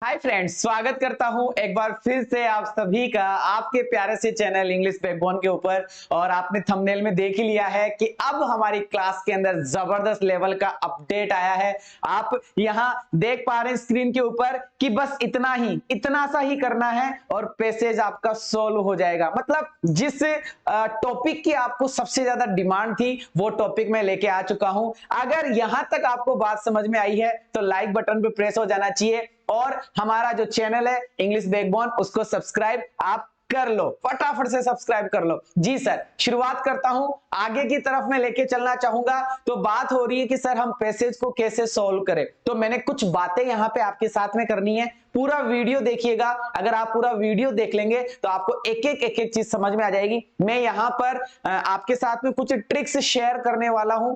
Hi friends, स्वागत करता हूं एक बार फिर से आप सभी का आपके प्यारे से चैनल इंग्लिश बैकबोन के ऊपर। और आपने थंबनेल में देख ही लिया है कि अब हमारी क्लास के अंदर जबरदस्त लेवल का अपडेट आया है। आप यहां देख पा रहे हैं स्क्रीन के ऊपर कि बस इतना सा ही करना है और पैसेज आपका सोल्व हो जाएगा। मतलब जिस टॉपिक की आपको सबसे ज्यादा डिमांड थी वो टॉपिक मैं लेके आ चुका हूं। अगर यहां तक आपको बात समझ में आई है तो लाइक बटन पे प्रेस हो जाना चाहिए और हमारा जो चैनल है इंग्लिश बैकबोन उसको सब्सक्राइब आप कर लो, फटाफट से सब्सक्राइब कर लो। जी सर, शुरुआत करता हूं, आगे की तरफ मैं लेके चलना चाहूंगा। तो बात हो रही है कि सर हम पैसेज को कैसे सॉल्व करें, तो मैंने कुछ बातें यहां पे आपके साथ में करनी है। पूरा वीडियो देखिएगा, अगर आप पूरा वीडियो देख लेंगे तो आपको एक एक चीज समझ में आ जाएगी। मैं यहां पर आपके साथ में कुछ ट्रिक्स शेयर करने वाला हूं।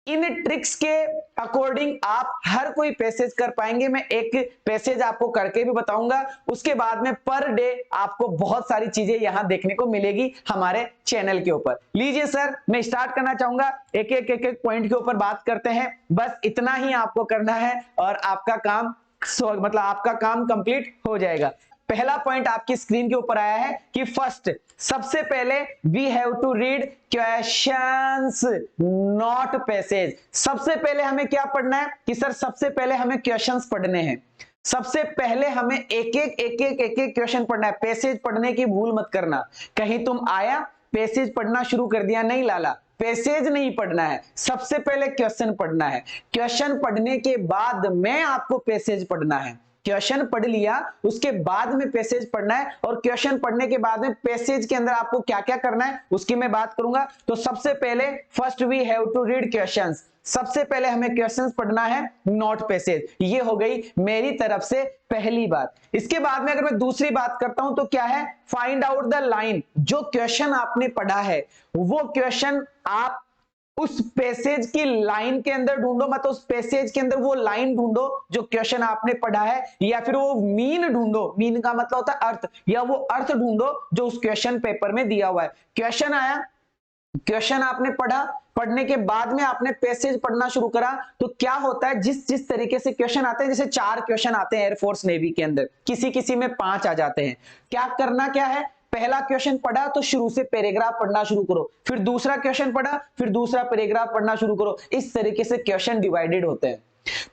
इन ट्रिक्स के अकॉर्डिंग आप हर कोई पैसेज कर पाएंगे। मैं एक पैसेज आपको करके भी बताऊंगा, उसके बाद में पर डे आपको बहुत सारी चीजें यहां देखने को मिलेगी हमारे चैनल के ऊपर। लीजिए सर, मैं स्टार्ट करना चाहूंगा, एक पॉइंट के ऊपर बात करते हैं। बस इतना ही आपको करना है और आपका काम मतलब आपका काम कंप्लीट हो जाएगा। पहला पॉइंट आपकी स्क्रीन के ऊपर आया है कि फर्स्ट, सबसे पहले we have to read questions not passage. सबसे पहले हमें क्या पढ़ना है कि सर सबसे पहले हमें क्वेश्चंस पढ़ने हैं। सबसे पहले हमें एक एक क्वेश्चन पढ़ना है। पैसेज पढ़ने की भूल मत करना। कहीं तुम आया पैसेज पढ़ना शुरू कर दिया, नहीं लाला, पैसेज नहीं पढ़ना है, सबसे पहले क्वेश्चन पढ़ना है। क्वेश्चन पढ़ने के बाद में आपको पैसेज पढ़ना है। क्वेश्चन पढ़ लिया उसके बाद में पैसेज पढ़ना है, और क्वेश्चन पढ़ने के बाद में पैसेज के अंदर आपको क्या क्या करना है उसकी मैं बात करूंगा। तो सबसे पहले first we have to read questions. सबसे पहले हमें क्वेश्चंस पढ़ना है, नॉट पैसेज। ये हो गई मेरी तरफ से पहली बात। इसके बाद में अगर मैं दूसरी बात करता हूं तो क्या है, फाइंड आउट द लाइन। जो क्वेश्चन आपने पढ़ा है वो क्वेश्चन आप उस पैसेज की लाइन के अंदर ढूंढो, मतलब उस पैसेज के अंदर वो लाइन ढूंढो जो क्वेश्चन आपने पढ़ा है, या फिर वो मीन ढूंढो। मीन का मतलब होता है अर्थ, या वो अर्थ ढूंढो जो उस क्वेश्चन पेपर में दिया हुआ है। क्वेश्चन आया, क्वेश्चन आपने पढ़ा, पढ़ने के बाद में आपने पैसेज पढ़ना शुरू करा, तो क्या होता है जिस जिस तरीके से क्वेश्चन आते हैं, जैसे 4 क्वेश्चन आते हैं एयरफोर्स नेवी के अंदर, किसी किसी में 5 आ जाते हैं। क्या करना क्या है, पहला क्वेश्चन पढ़ा तो शुरू से पैराग्राफ पढ़ना शुरू करो, फिर दूसरा क्वेश्चन पढ़ा फिर दूसरा पैराग्राफ पढ़ना शुरू करो। इस तरीके से क्वेश्चन डिवाइडेड होते हैं।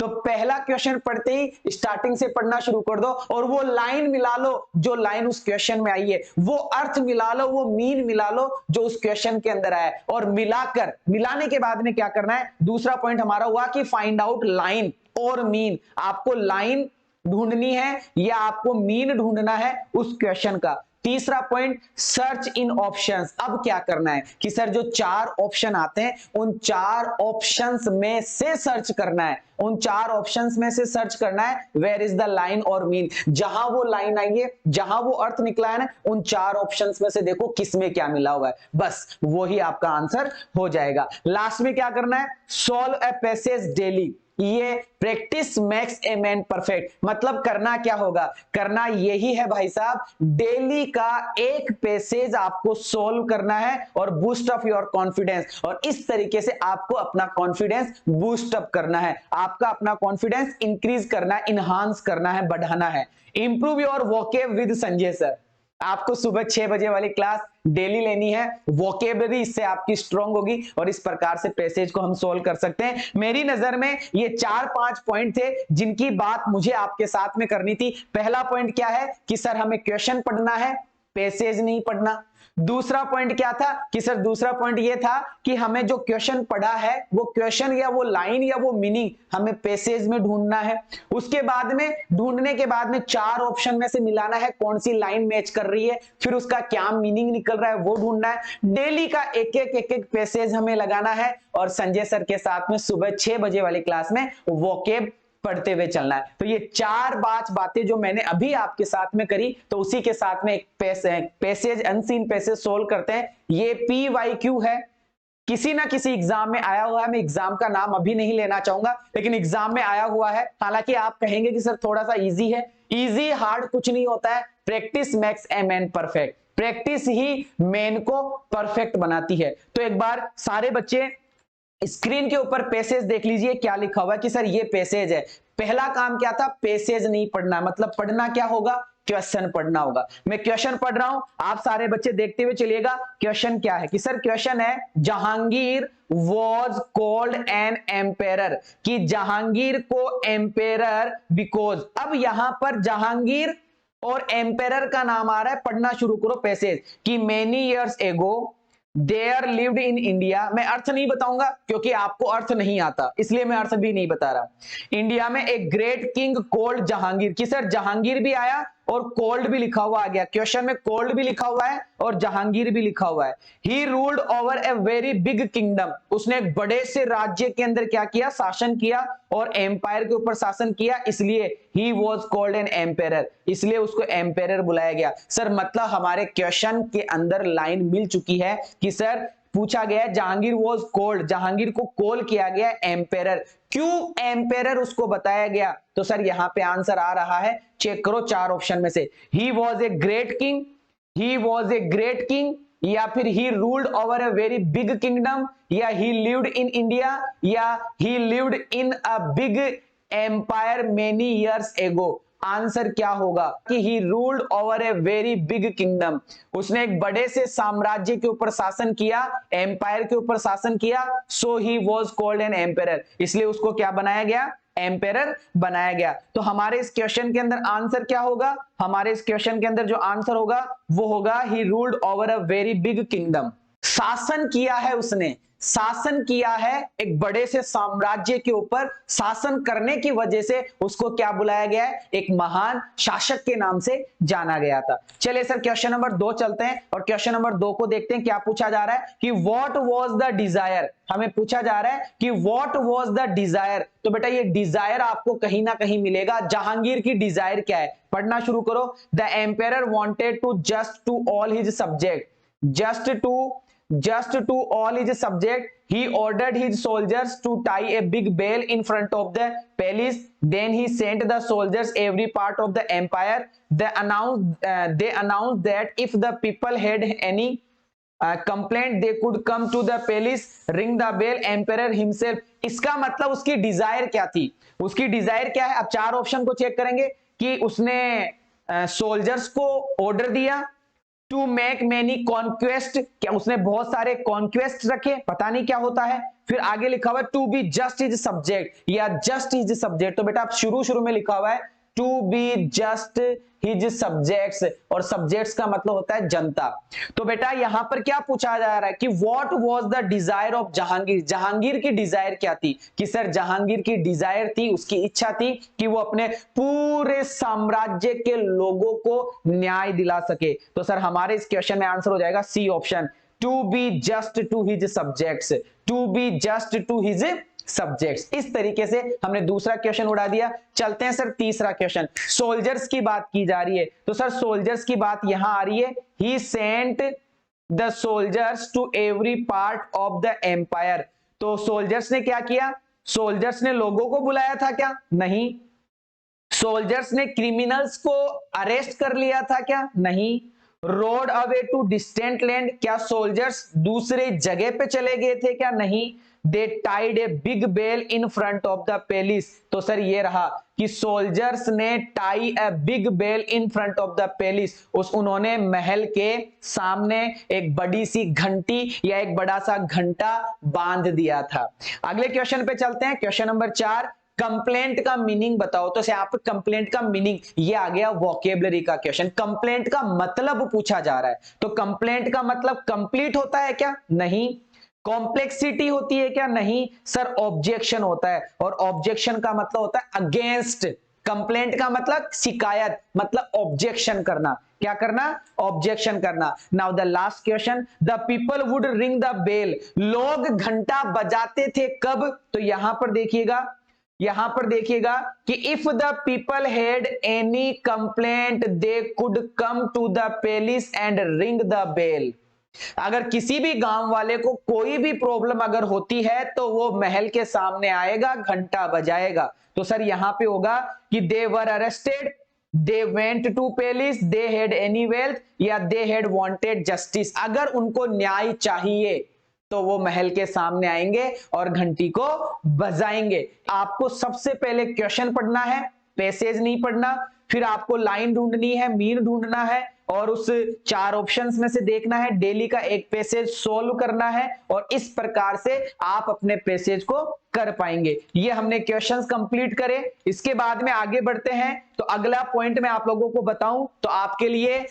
तो पहला क्वेश्चन पढ़ते ही स्टार्टिंग से पढ़ना शुरू कर दो और वो लाइन मिला लो जो लाइन उस क्वेश्चन में आई है, वो अर्थ मिला लो, वो मीन मिला लो जो उस क्वेश्चन के अंदर आया है। और मिलाने के बाद में क्या करना है, दूसरा पॉइंट हमारा हुआ कि फाइंड आउट लाइन और मीन। आपको लाइन ढूंढनी है या आपको मीन ढूंढना है उस क्वेश्चन का। तीसरा पॉइंट, सर्च इन ऑप्शंस। अब क्या करना है कि सर जो 4 ऑप्शन आते हैं उन 4 ऑप्शंस में से सर्च करना है, उन 4 ऑप्शंस में से सर्च करना है वेयर इज द लाइन और मीन। जहां वो लाइन आई है, जहां वो अर्थ निकला है ना, उन 4 ऑप्शंस में से देखो किसमें क्या मिला हुआ है, बस वही आपका आंसर हो जाएगा। लास्ट में क्या करना है, सॉल्व ए पैसेज डेली। ये practice makes a man perfect. मतलब करना क्या होगा, करना यही है भाई साहब, डेली का एक पैसेज आपको सोल्व करना है और बूस्ट अप योर कॉन्फिडेंस। और इस तरीके से आपको अपना कॉन्फिडेंस बूस्ट अप करना है, आपका अपना कॉन्फिडेंस इंक्रीज करना है, इनहांस करना है, बढ़ाना है। Improve your vocab with Sanjay sir. आपको सुबह 6 बजे वाली क्लास डेली लेनी है, वोकेबलरी इससे आपकी स्ट्रांग होगी और इस प्रकार से पैसेज को हम सोल्व कर सकते हैं। मेरी नजर में ये 4-5 पॉइंट थे जिनकी बात मुझे आपके साथ में करनी थी। पहला पॉइंट क्या है कि सर हमें क्वेश्चन पढ़ना है, पैसेज नहीं पढ़ना। दूसरा पॉइंट क्या था कि सर दूसरा पॉइंट ये था कि हमें जो क्वेश्चन पढ़ा है वो क्वेश्चन या वो लाइन या वो मीनिंग हमें पैसेज में ढूंढना है। उसके बाद में ढूंढने के बाद में 4 ऑप्शन में से मिलाना है कौन सी लाइन मैच कर रही है, फिर उसका क्या मीनिंग निकल रहा है वो ढूंढना है। डेली का एक पैसेज हमें लगाना है और संजय सर के साथ में सुबह 6 बजे वाली क्लास में वोकेब पढ़ते हुए चलना है। तो ये 4-5 बातें जो मैंने अभी आपके साथ में करी, तो उसी के साथ में एक पैसेज अनसीन पैसेज सोल्व करते हैं। ये PYQ है, किसी ना किसी एग्जाम में आया हुआ है। मैं एग्जाम का नाम अभी नहीं लेना चाहूंगा, लेकिन एग्जाम में आया हुआ है। हालांकि आप कहेंगे कि सर थोड़ा सा इजी है, इजी हार्ड कुछ नहीं होता है। Practice makes a man perfect. Practice he man को परफेक्ट बनाती है। तो एक बार सारे बच्चे स्क्रीन के ऊपर पैसेज देख लीजिए, क्या लिखा हुआ है कि सर ये पैसेज है। पहला काम क्या था, पैसेज नहीं पढ़ना, मतलब पढ़ना क्या होगा, क्वेश्चन पढ़ना होगा। मैं क्वेश्चन पढ़ रहा हूं, आप सारे बच्चे देखते हुए चलिएगा। क्वेश्चन क्या है कि सर क्वेश्चन है Jahangir was called an emperor, कि जहांगीर को एम्पेरर बिकॉज। अब यहां पर जहांगीर और एम्पेरर का नाम आ रहा है, पढ़ना शुरू करो पैसेज कि many years ago there lived in India. मैं अर्थ नहीं बताऊंगा क्योंकि आपको अर्थ नहीं आता, इसलिए मैं अर्थ भी नहीं बता रहा। इंडिया में एक ग्रेट किंग कोल्ड जहांगीर, कि सर जहांगीर भी आया और कोल्ड भी लिखा हुआ आ गया। क्वेश्चन में कोल्ड भी लिखा हुआ है और जहांगीर भी लिखा हुआ है। ही ruled over a very big kingdom, उसने एक बड़े से राज्य के अंदर क्या किया, शासन किया और एम्पायर के ऊपर शासन किया, इसलिए he was called an emperor, इसलिए उसको एम्पेरर बुलाया गया। सर मतलब हमारे क्वेश्चन के अंदर लाइन मिल चुकी है कि सर पूछा गया जहांगीर वॉज कॉल्ड, जहांगीर को कॉल किया गया एम्पेरर। क्यों एम्पेरर उसको बताया गया, तो सर यहां पे आंसर आ रहा है, चेक करो चार ऑप्शन में से। He was a great king, he was a great king, या फिर he ruled over a very big kingdom, या ही लिव्ड इन इंडिया, या he lived in a big empire many years ago. Answer क्या होगा कि he ruled over a very big kingdom, उसने एक बड़े से साम्राज्य के ऊपर शासन किया, एम्पायर के ऊपर शासन किया, so he was called an emperor, इसलिए उसको क्या बनाया गया, एम्पेरर बनाया गया। तो हमारे इस क्वेश्चन के अंदर आंसर क्या होगा, हमारे इस क्वेश्चन के अंदर जो आंसर होगा वो होगा ही ruled over a very big kingdom. शासन किया है उसने, शासन किया है एक बड़े से साम्राज्य के ऊपर, शासन करने की वजह से उसको क्या बुलाया गया है, एक महान शासक के नाम से जाना गया था। चलिए सर क्वेश्चन नंबर 2 चलते हैं और क्वेश्चन नंबर 2 को देखते हैं क्या पूछा जा रहा है कि व्हाट वाज द डिजायर। हमें पूछा जा रहा है कि व्हाट वाज द डिजायर, तो बेटा ये डिजायर आपको कहीं ना कहीं मिलेगा। जहांगीर की डिजायर क्या है, पढ़ना शुरू करो। The emperor wanted to just to all his subject, just to all his subject, he ordered his soldiers to tie a big bell in front of the palace. Then he sent the soldiers every part of the empire. They announced that if the people had any complaint they could come to the palace, ring the bell, emperor himself। इसका मतलब उसकी Dzire क्या थी, उसकी Dzire क्या है। अब चार ऑप्शन को चेक करेंगे कि उसने सोल्जर्स को ऑर्डर दिया टू मेक मेनी कॉन्क्वेस्ट, क्या उसने बहुत सारे कॉन्क्वेस्ट रखे, पता नहीं क्या होता है। फिर आगे लिखा हुआ है to be just his subject या जस्ट इज सब्जेक्ट, तो बेटा आप शुरू में लिखा हुआ है to be just his subjects, और सब्जेक्ट्स का मतलब होता है जनता। तो बेटा यहां पर क्या पूछा जा रहा है कि what was the desire of Jahangir, Jahangir की डिजायर क्या थी, कि सर जहांगीर की डिजायर थी, उसकी इच्छा थी कि वो अपने पूरे साम्राज्य के लोगों को न्याय दिला सके। तो सर हमारे इस क्वेश्चन में आंसर हो जाएगा C option, to be just to his subjects, to be just to his subjects. इस तरीके से हमने दूसरा क्वेश्चन उड़ा दिया। चलते हैं सर तीसरा क्वेश्चन, सोल्जर्स की बात की जा रही है, तो सर सोल्जर्स की बात यहां आ रही है, he sent the soldiers to every part of the empire. तो सोल्जर्स ने क्या किया, सोल्जर्स ने लोगों को बुलाया था क्या, नहीं। सोल्जर्स ने क्रिमिनल्स को अरेस्ट कर लिया था क्या, नहीं। Rode away to distant land, क्या सोल्जर्स दूसरे जगह पे चले गए थे क्या, नहीं। They tied a big bell in front of the palace, तो सर ये रहा कि सोल्जर्स ने tie a big bell in front of the palace, उन्होंने महल के सामने एक बड़ी सी घंटी या एक बड़ा सा घंटा बांध दिया था। अगले क्वेश्चन पे चलते हैं, क्वेश्चन नंबर 4, कंप्लेंट का मीनिंग बताओ। तो यहाँ पे कंप्लेंट का मीनिंग ये आ गया वोकेबलरी का क्वेश्चन, कंप्लेंट का मतलब पूछा जा रहा है। तो कंप्लेंट का मतलब कंप्लीट होता है क्या, नहीं। कॉम्प्लेक्सिटी होती है क्या, नहीं। सर ऑब्जेक्शन होता है, और ऑब्जेक्शन का मतलब होता है अगेंस्ट। कंप्लेंट का मतलब शिकायत, मतलब ऑब्जेक्शन करना, क्या करना, ऑब्जेक्शन करना। Now the last question, the people would ring the bell, लोग घंटा बजाते थे कब, तो यहां पर देखिएगा, यहां पर देखिएगा कि if the people had any complaint they could come to the palace and ring the bell. अगर किसी भी गांव वाले को कोई भी प्रॉब्लम अगर होती है तो वो महल के सामने आएगा, घंटा बजाएगा। तो सर यहां पे होगा कि they were arrested, they went to palace, they had any wealth, या दे हैड वांटेड जस्टिस। अगर उनको न्याय चाहिए तो वो महल के सामने आएंगे और घंटी को बजाएंगे। आपको सबसे पहले क्वेश्चन पढ़ना है, पैसेज नहीं पढ़ना। फिर आपको लाइन ढूंढनी है, मीन ढूंढना है और उस 4 ऑप्शंस में से देखना है, डेली का एक पैसेज सोल्व करना है और इस प्रकार से आप अपने पैसेज को कर पाएंगे। ये हमने क्वेश्चंस कंप्लीट करे। इसके बाद में आगे बढ़ते हैं। तो अगला पॉइंट मैं आप लोगों को बताऊं तो आपके लिए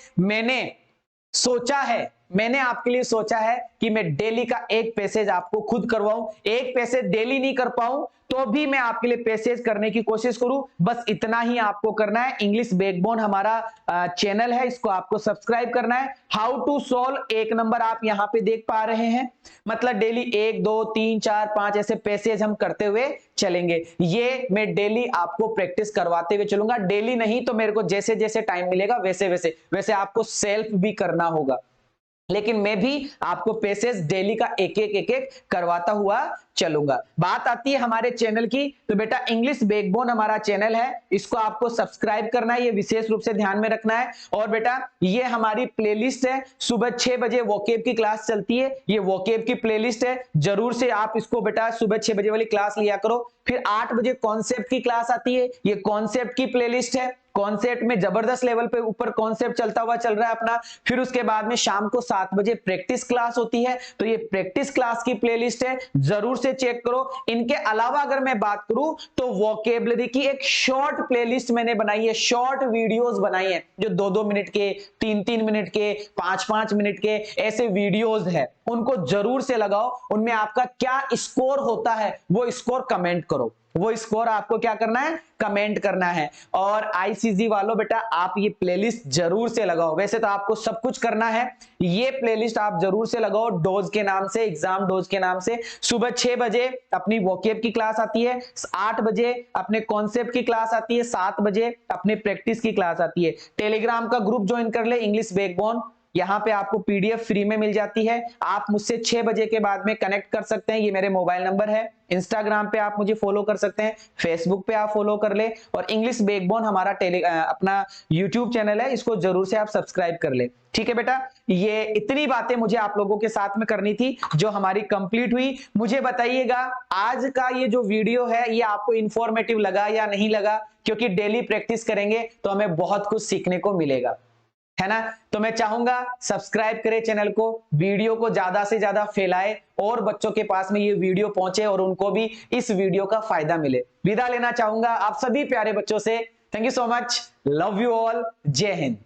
मैंने आपके लिए सोचा है कि मैं डेली का एक पैसेज आपको खुद करवाऊं। एक पैसेज डेली नहीं कर पाऊं तो भी मैं आपके लिए पैसेज करने की कोशिश करूं। बस इतना ही आपको करना है। इंग्लिश बैकबोन हमारा चैनल है, इसको आपको सब्सक्राइब करना है। हाउ टू सॉल्व 1 नंबर आप यहां पे देख पा रहे हैं। मतलब डेली 1 2 3 4 5 ऐसे पैसेज हम करते हुए चलेंगे। ये मैं डेली आपको प्रैक्टिस करवाते हुए चलूंगा। डेली नहीं तो मेरे को जैसे जैसे टाइम मिलेगा वैसे आपको सेल्फ भी करना होगा, लेकिन मैं भी आपको पैसेज डेली का एक एक करवाता हुआ चलूंगा। बात आती है हमारे चैनल की, तो बेटा इंग्लिश बैकबोन हमारा चैनल है, इसको आपको सब्सक्राइब करना है, ये विशेष रूप से ध्यान में रखना है। और बेटा ये हमारी प्लेलिस्ट है, सुबह 6 बजे वोकेब की क्लास चलती है, ये वोकेब की प्लेलिस्ट है। जरूर से आप इसको बेटा सुबह 6 बजे वाली क्लास लिया करो। फिर 8 बजे कॉन्सेप्ट की क्लास आती है, ये कॉन्सेप्ट की प्लेलिस्ट है। कॉन्सेप्ट में जबरदस्त लेवल पे ऊपर कॉन्सेप्ट चल रहा है अपना। फिर उसके बाद में शाम को 7 बजे प्रैक्टिस क्लास होती है, तो ये प्रैक्टिस क्लास की प्लेलिस्ट है, जरूर से चेक करो। इनके अलावा अगर मैं बात करूं तो वोकेबलरी की एक शॉर्ट प्लेलिस्ट मैंने बनाई है, शॉर्ट वीडियोस बनाई है जो 2-2 मिनट के, 3-3 मिनट के, 5-5 मिनट के ऐसे वीडियोस है, उनको जरूर से लगाओ। उनमें आपका क्या स्कोर होता है वो स्कोर कमेंट करो, वो स्कोर आपको क्या करना है, कमेंट करना है। और आईसीजी वालों बेटा आप ये प्लेलिस्ट जरूर से लगाओ। वैसे तो आपको सब कुछ करना है, ये प्लेलिस्ट आप जरूर से लगाओ। डोज के नाम से, एग्जाम डोज के नाम से सुबह 6 बजे अपनी वोकेब की क्लास आती है, 8 बजे अपने कॉन्सेप्ट की क्लास आती है, 7 बजे अपने प्रैक्टिस की क्लास आती है। टेलीग्राम का ग्रुप ज्वाइन कर ले, इंग्लिश बैकबोन, यहाँ पे आपको पीडीएफ फ्री में मिल जाती है। आप मुझसे 6 बजे के बाद में कनेक्ट कर सकते हैं, ये मेरे मोबाइल नंबर है। इंस्टाग्राम पे आप मुझे फॉलो कर सकते हैं, फेसबुक पे आप फॉलो कर ले, और इंग्लिश बैकबोन हमारा अपना यूट्यूब चैनल है, इसको जरूर से आप सब्सक्राइब कर ले। ठीक है बेटा, ये इतनी बातें मुझे आप लोगों के साथ में करनी थी जो हमारी कंप्लीट हुई। मुझे बताइएगा आज का ये जो वीडियो है ये आपको इंफॉर्मेटिव लगा या नहीं लगा, क्योंकि डेली प्रैक्टिस करेंगे तो हमें बहुत कुछ सीखने को मिलेगा, है ना। तो मैं चाहूंगा सब्सक्राइब करें चैनल को, वीडियो को ज्यादा से ज्यादा फैलाए और बच्चों के पास में ये वीडियो पहुंचे और उनको भी इस वीडियो का फायदा मिले। विदा लेना चाहूंगा आप सभी प्यारे बच्चों से। Thank you so much, love you all, जय हिंद।